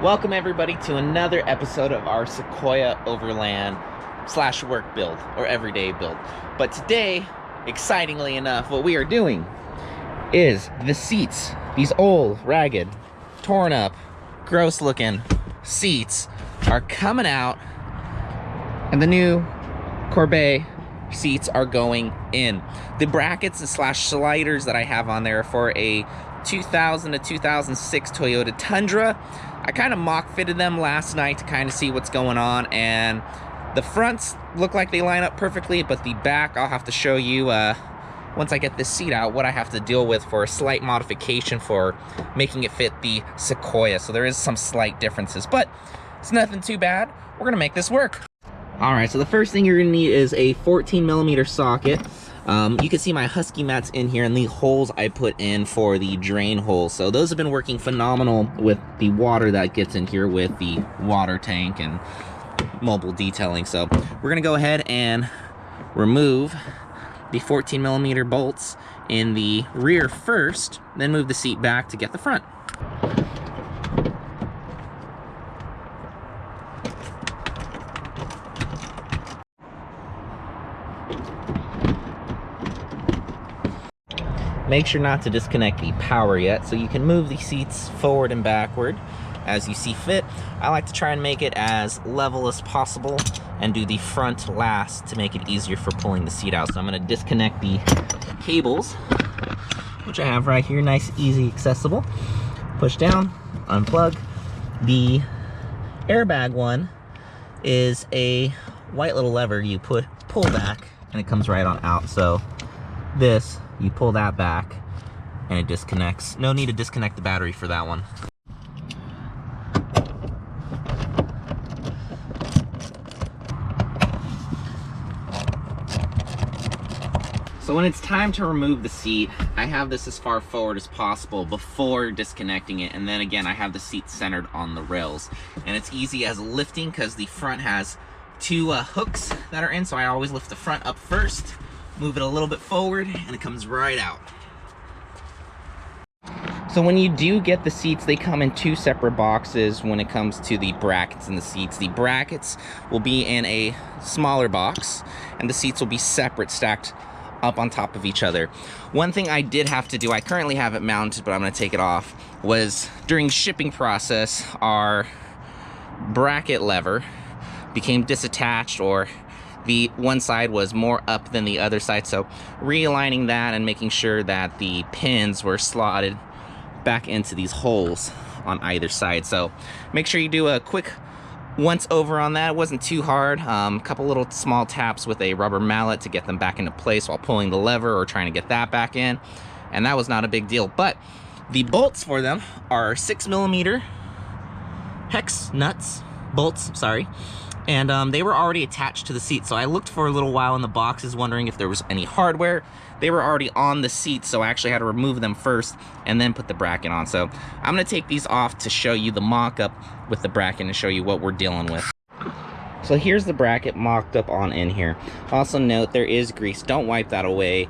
Welcome everybody to another episode of our Sequoia Overland / work build or everyday build. But today, excitingly enough, what we are doing is the seats. These old, ragged, torn up, gross looking seats are coming out and the new Corbeau seats are going in. The brackets and / sliders that I have on there are for a 2000 to 2006 Toyota Tundra. I kind of mock fitted them last night to kind of see what's going on, and the fronts look like they line up perfectly, but the back I'll have to show you once I get this seat out what I have to deal with for a slight modification for making it fit the Sequoia. So there is some slight differences, but it's nothing too bad. We're gonna make this work. All right, so the first thing you're gonna need is a 14mm socket. You can see my Husky mats in here and the holes I put in for the drain holes. So those have been working phenomenal with the water that gets in here with the water tank and mobile detailing. So we're gonna go ahead and remove the 14mm bolts in the rear first, then move the seat back to get the front. Make sure not to disconnect the power yet, so you can move the seats forward and backward as you see fit. I like to try and make it as level as possible and do the front last to make it easier for pulling the seat out. So I'm going to disconnect the cables, which I have right here, nice, easy, accessible. Push down, unplug. The airbag one is a white little lever you pull back and it comes right on out. So this, you pull that back and it disconnects. No need to disconnect the battery for that one. So when it's time to remove the seat, I have this as far forward as possible before disconnecting it, and then again I have the seat centered on the rails. And it's easy as lifting because the front has two hooks that are in, so I always lift the front up first, move it a little bit forward, and it comes right out. So when you do get the seats, they come in two separate boxes when it comes to the brackets and the seats. The brackets will be in a smaller box, and the seats will be separate, stacked up on top of each other. One thing I did have to do, I currently have it mounted, but I'm gonna take it off, was during shipping process, our bracket lever became disattached, or the one side was more up than the other side, so realigning that and making sure that the pins were slotted back into these holes on either side. So make sure you do a quick once over on that. It wasn't too hard. A couple little small taps with a rubber mallet to get them back into place while pulling the lever or trying to get that back in, and that was not a big deal. But the bolts for them are 6mm hex nuts, bolts, sorry. And they were already attached to the seat, so I looked for a little while in the boxes wondering if there was any hardware. They were already on the seat, so I actually had to remove them first and then put the bracket on. So I'm gonna take these off to show you the mock-up with the bracket and show you what we're dealing with. So here's the bracket mocked up on in here. Also note, there is grease. Don't wipe that away.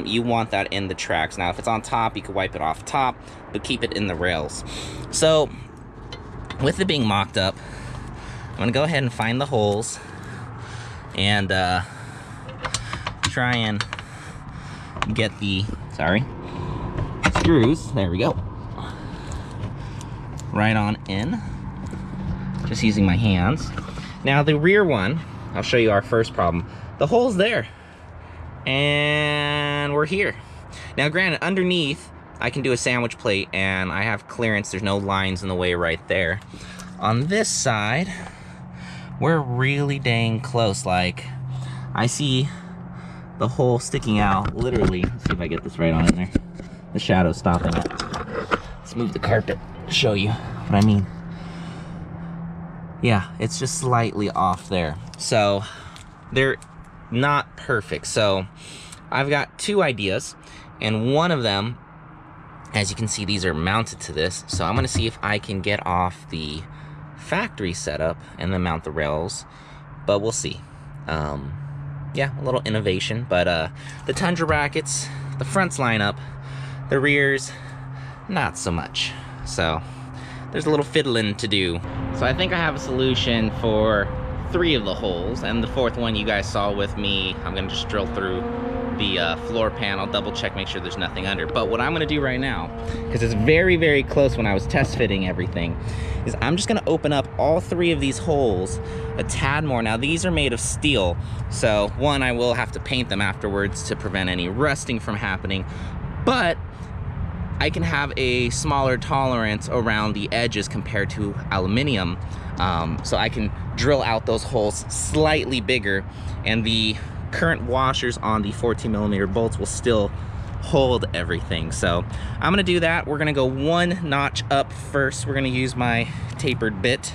You want that in the tracks. Now if it's on top, you can wipe it off top, but keep it in the rails. So with it being mocked up, I'm gonna go ahead and find the holes and try and get the, screws, there we go, right on in, just using my hands. Now the rear one, I'll show you our first problem. The hole's there, and we're here. Now granted, underneath, I can do a sandwich plate and I have clearance, there's no lines in the way right there. On this side, we're really dang close. Like, I see the hole sticking out, literally. Let's see if I get this right on in there. The shadow's stopping it. Let's move the carpet to show you what I mean. Yeah, it's just slightly off there. So, they're not perfect. So, I've got two ideas, and one of them, as you can see, these are mounted to this. So, I'm gonna see if I can get off the factory setup and then mount the rails, but we'll see. Yeah, a little innovation, but the Tundra brackets, the fronts line up, the rears not so much. So there's a little fiddling to do. So I think I have a solution for 3 of the holes, and the 4th one you guys saw with me. I'm gonna just drill through the floor panel, double check, make sure there's nothing under. But what I'm gonna do right now, because it's very, very close when I was test fitting everything, is I'm just gonna open up all 3 of these holes a tad more. Now these are made of steel, so one, I will have to paint them afterwards to prevent any rusting from happening, but I can have a smaller tolerance around the edges compared to aluminum, so I can drill out those holes slightly bigger, and the current washers on the 14mm bolts will still hold everything. So I'm gonna do that. We're gonna go 1 notch up first. We're gonna use my tapered bit,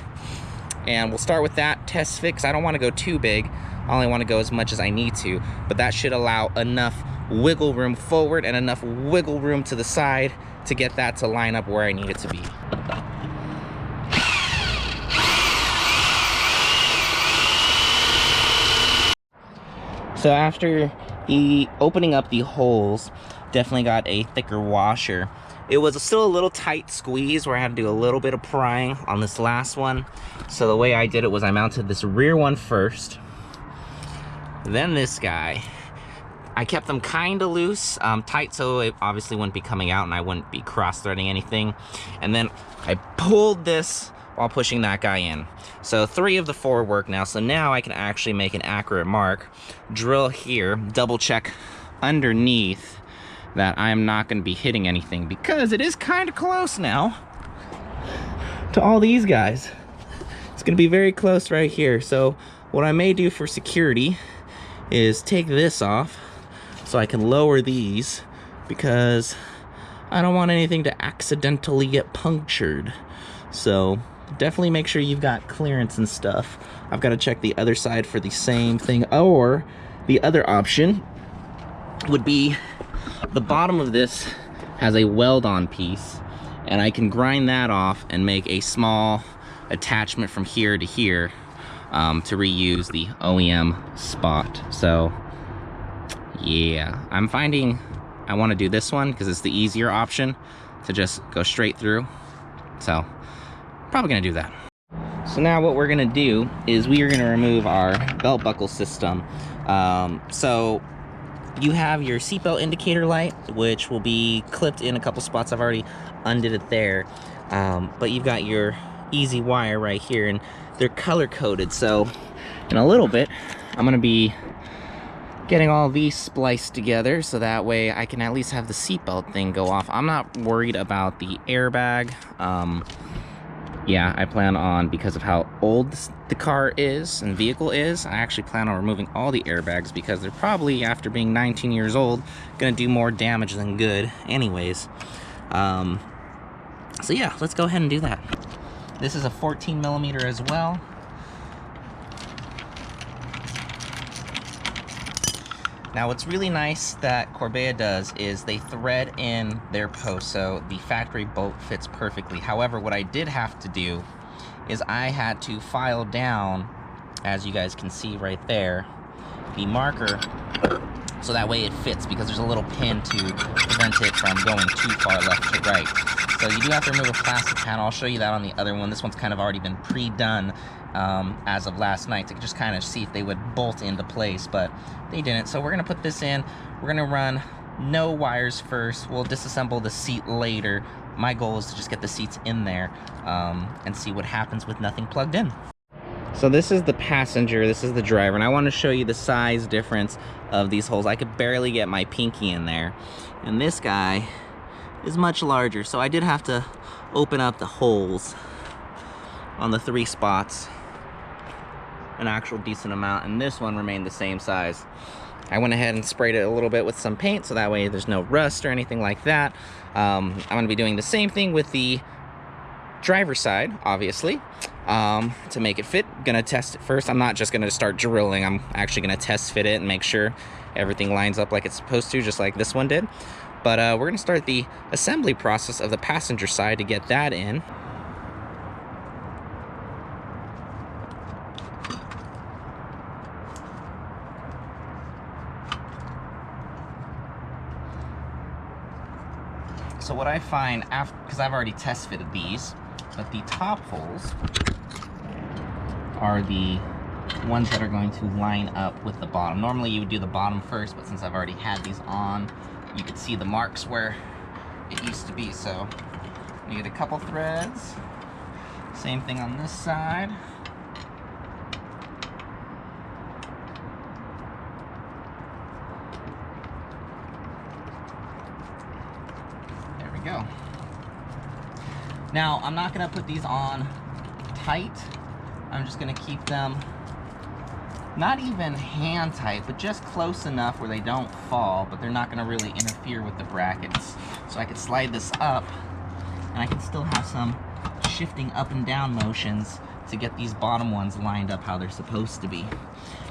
and we'll start with that test fit, because I don't want to go too big. I only want to go as much as I need to, but that should allow enough wiggle room forward and enough wiggle room to the side to get that to line up where I need it to be. So after opening up the holes, definitely got a thicker washer. It was still a little tight squeeze where I had to do a little bit of prying on this last one. So the way I did it was I mounted this rear one first, then this guy. I kept them kind of loose, tight, so it obviously wouldn't be coming out and I wouldn't be cross-threading anything. And then I pulled this while pushing that guy in. So 3 of the 4 work now. So now I can actually make an accurate mark, drill here, double check underneath that I'm not going to be hitting anything, because it is kind of close now to all these guys. It's going to be very close right here. So what I may do for security is take this off so I can lower these, because I don't want anything to accidentally get punctured. So definitely make sure you've got clearance and stuff. I've got to check the other side for the same thing, or the other option would be the bottom of this has a weld-on piece, and I can grind that off and make a small attachment from here to here to reuse the OEM spot. So yeah, I'm finding I want to do this one because it's the easier option to just go straight through. So probably gonna do that. So now what we're gonna do is we are gonna remove our belt buckle system. So you have your seatbelt indicator light, which will be clipped in a couple spots. I've already undid it there. But you've got your easy wire right here, and they're color coded. So in a little bit, I'm gonna be getting all these spliced together so that way I can at least have the seatbelt thing go off. I'm not worried about the airbag. Yeah, I plan on, because of how old the car is and vehicle is, I actually plan on removing all the airbags, because they're probably, after being 19 years old, gonna do more damage than good anyways. So yeah, let's go ahead and do that. This is a 14mm as well. Now what's really nice that Corbeau does is they thread in their post, so the factory bolt fits perfectly. However, what I did have to do is I had to file down, as you guys can see right there, the marker, so that way it fits, because there's a little pin to prevent it from going too far left to right. So you do have to remove a plastic panel. I'll show you that on the other one. This one's kind of already been pre-done as of last night to just kind of see if they would bolt into place, but they didn't. So we're gonna put this in. We're gonna run no wires first. We'll disassemble the seat later. My goal is to just get the seats in there and see what happens with nothing plugged in. So this is the passenger, this is the driver, and I want to show you the size difference of these holes. I could barely get my pinky in there, and this guy is much larger, so I did have to open up the holes on the 3 spots an actual decent amount, and this one remained the same size. I went ahead and sprayed it a little bit with some paint so that way there's no rust or anything like that. I'm going to be doing the same thing with the driver's side, obviously, to make it fit. Gonna test it first. I'm not just gonna start drilling. I'm actually gonna test fit it and make sure everything lines up like it's supposed to, just like this one did. But we're gonna start the assembly process of the passenger side to get that in. So what I find, because I've already test fitted these, but the top holes are the ones that are going to line up with the bottom. Normally you would do the bottom first, but since I've already had these on, you can see the marks where it used to be. So you get a couple threads. Same thing on this side. There we go. Now, I'm not gonna put these on tight. I'm just gonna keep them not even hand tight, but just close enough where they don't fall, but they're not gonna really interfere with the brackets. So I can slide this up, and I can still have some shifting up and down motions to get these bottom ones lined up how they're supposed to be.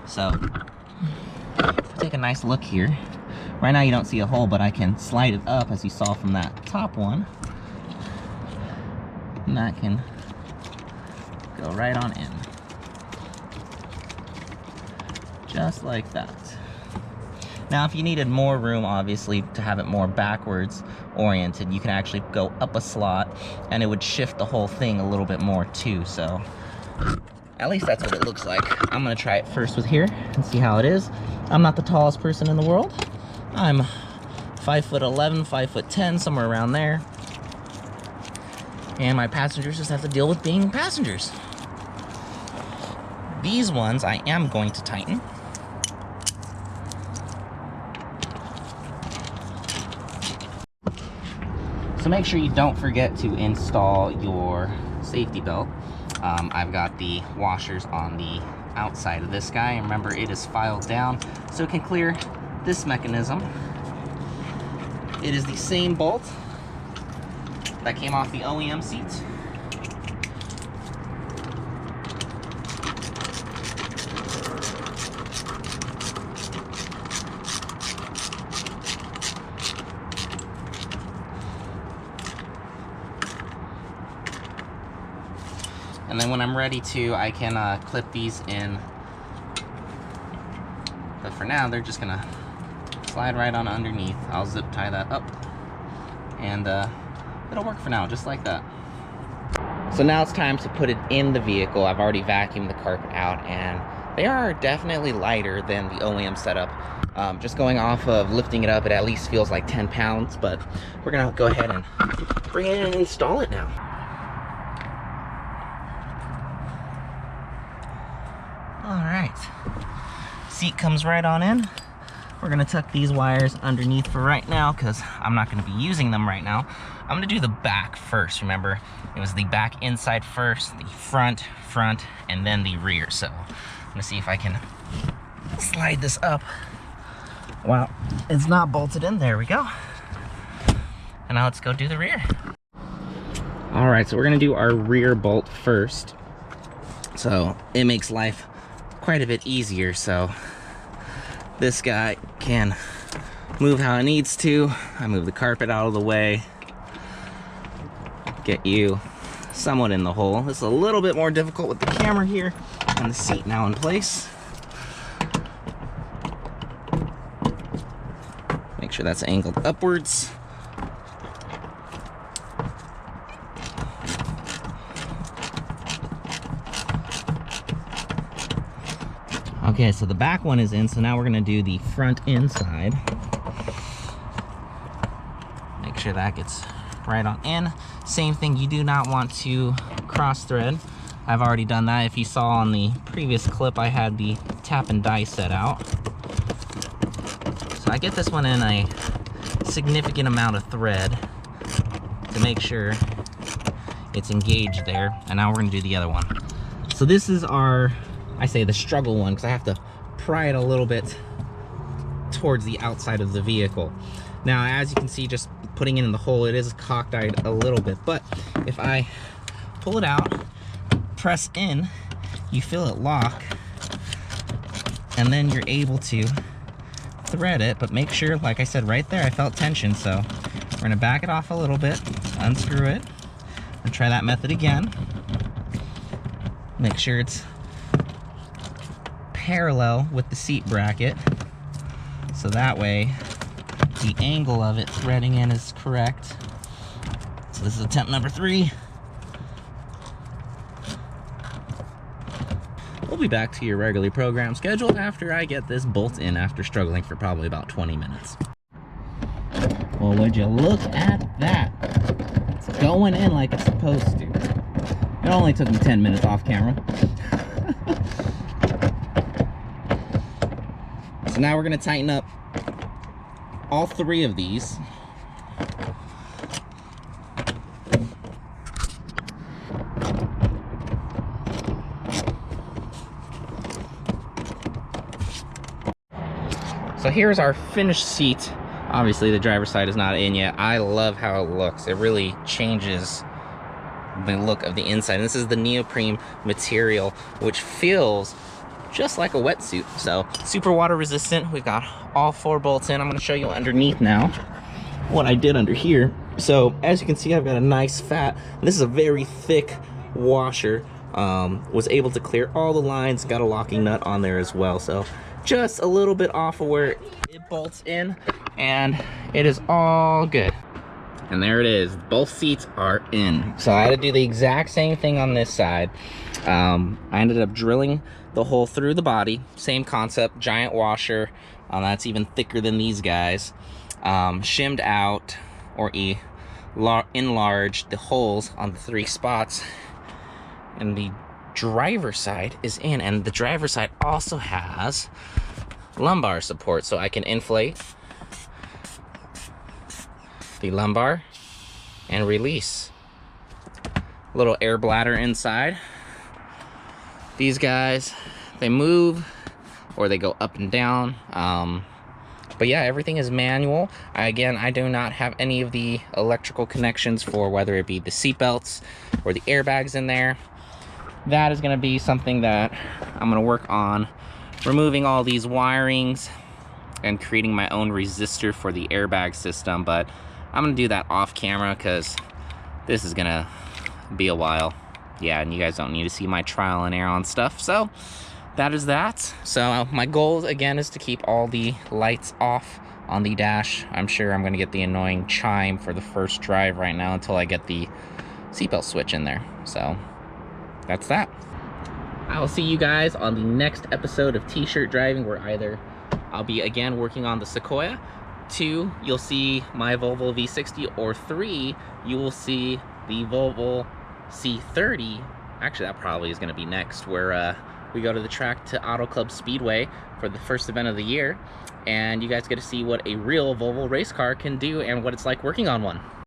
So, take a nice look here. Right now you don't see a hole, but I can slide it up as you saw from that top one. And that can go right on in. Just like that. Now if you needed more room, obviously, to have it more backwards oriented, you can actually go up a slot and it would shift the whole thing a little bit more too. So at least that's what it looks like. I'm gonna try it first with here and see how it is. I'm not the tallest person in the world. I'm 5'11", 5'10", somewhere around there. And my passengers just have to deal with being passengers. These ones I am going to tighten. So make sure you don't forget to install your safety belt. I've got the washers on the outside of this guy. Remember, it is filed down so it can clear this mechanism. It is the same bolt that came off the OEM seats. And then when I'm ready to, I can clip these in. But for now, they're just gonna slide right on underneath. I'll zip tie that up, and it'll work for now, just like that. So now it's time to put it in the vehicle. I've already vacuumed the carpet out, and they are definitely lighter than the OEM setup. Just going off of lifting it up, it at least feels like 10 pounds, but we're gonna go ahead and bring it in and install it now. All right, seat comes right on in. We're gonna tuck these wires underneath for right now because I'm not gonna be using them right now. I'm gonna do the back first. Remember, it was the back inside first, the front, and then the rear. So I'm gonna see if I can slide this up. Wow, it's not bolted in. There we go. And now let's go do the rear. All right, so we're gonna do our rear bolt first. So it makes life quite a bit easier. So this guy can move how it needs to. I move the carpet out of the way. Get you somewhat in the hole. This is a little bit more difficult with the camera here and the seat now in place. Make sure that's angled upwards. Okay, so the back one is in, so now we're gonna do the front inside. Make sure that gets right on in. Same thing, you do not want to cross thread. I've already done that. If you saw on the previous clip, I had the tap and die set out. So I get this one in a significant amount of thread to make sure it's engaged there. And now we're gonna do the other one. So this is our, I say the struggle one, because I have to pry it a little bit towards the outside of the vehicle. Now, as you can see, just putting it in the hole, it is cockeyed a little bit, but if I pull it out, press in, you feel it lock, and then you're able to thread it, but make sure, like I said right there, I felt tension, so we're gonna back it off a little bit, unscrew it, and try that method again. Make sure it's parallel with the seat bracket, so that way the angle of it threading in is correct. So this is attempt number 3. we'll be back to your regularly programmed schedule after I get this bolt in after struggling for probably about 20 minutes. Well, would you look at that? It's going in like it's supposed to. It only took me 10 minutes off camera. So now we're gonna tighten up all 3 of these. So here's our finished seat. Obviously the driver's side is not in yet. I love how it looks. It really changes the look of the inside. And this is the neoprene material, which feels just like a wetsuit. So super water resistant. We've got all 4 bolts in. I'm gonna show you underneath now what I did under here. So as you can see, I've got a nice fat, this is a very thick washer. Was able to clear all the lines, got a locking nut on there as well. So just a little bit off of where it bolts in, and it is all good. And there it is, both seats are in. So I had to do the exact same thing on this side. I ended up drilling the hole through the body, same concept, giant washer. That's even thicker than these guys. Shimmed out or enlarged the holes on the 3 spots, and the driver's side is in. And the driver's side also has lumbar support, so I can inflate the lumbar and release. Little air bladder inside. These guys, they move or they go up and down. But yeah, everything is manual. Again, I do not have any of the electrical connections for whether it be the seat belts or the airbags in there. That is gonna be something that I'm gonna work on, removing all these wirings and creating my own resistor for the airbag system. But I'm gonna do that off camera because this is gonna be a while. Yeah, and you guys don't need to see my trial and error on stuff. So that is that. So my goal again is to keep all the lights off on the dash. I'm sure I'm gonna get the annoying chime for the first drive right now until I get the seatbelt switch in there. So that's that. I will see you guys on the next episode of T-shirt driving, where either I'll be again working on the Sequoia, 2, you'll see my Volvo V60, or 3, you will see the Volvo C30. Actually, that probably is going to be next, where we go to the track to Auto Club Speedway for the first event of the year, and you guys get to see what a real Volvo race car can do and what it's like working on one.